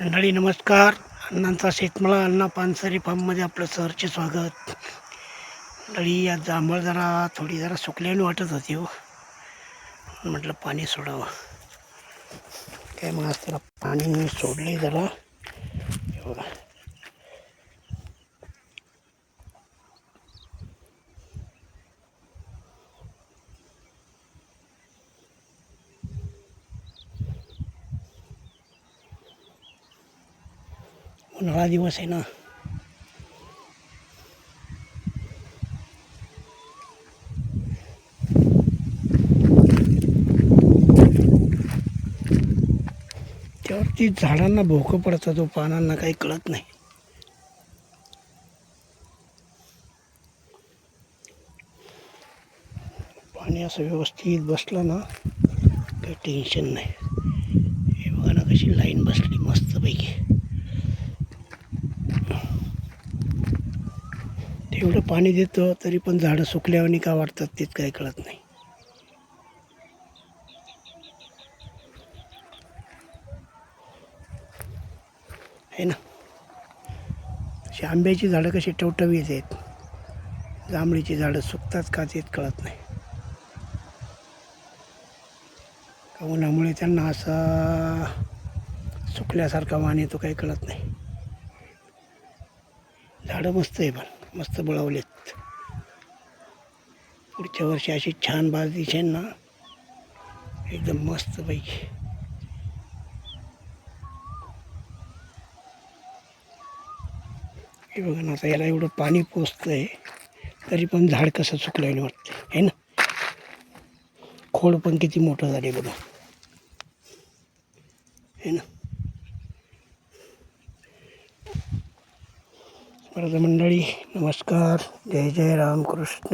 मंडळी नमस्कार. अण्णांचा शेतमळा अण्णा पानसरे फार्ममध्ये आपलं सहर्ष स्वागत. मंडळी आज जांभळ थोडी सुकल्याने वाटत होती हो. म्हटलं पाणी सोडावं. काय मग आज त्याला पाणी सोडले जरा. हे बघा, उन्हाळा दिवस आहे ना. त्यावरती झाडांना भोकं पडतं, तो पानांना काही कळत नाही. पाणी असं व्यवस्थित बसलं ना काही टेन्शन नाही. हे बघा ना कशी लाईन बसली मस्तपैकी. तेवढं पाणी देतो तरी पण झाडं सुकल्यावानी का वाटतात तेच काही कळत नाही. आहे ना. अशी आंब्याची झाडं कशी टवटवीत आहेत, जांभळीची झाडं सुकतात का तेच कळत नाही. उन्हामुळे त्यांना असा सुकल्यासारखा वाण येतो, काही कळत नाही. झाडं मस्त आहे, पण मस्त बळवलेत. पुढच्या वर्षी अशी छान बाज दिसेल ना, एकदम मस्तपैकी. हे बघा ना, आता याला एवढं पाणी पोचतंय तरी पण झाड कसं सुकल्याने वाटतं आहे ना. खोड पण किती मोठं झाले बघा, आहे ना. परत मंडळी नमस्कार. जय जय रामकृष्ण.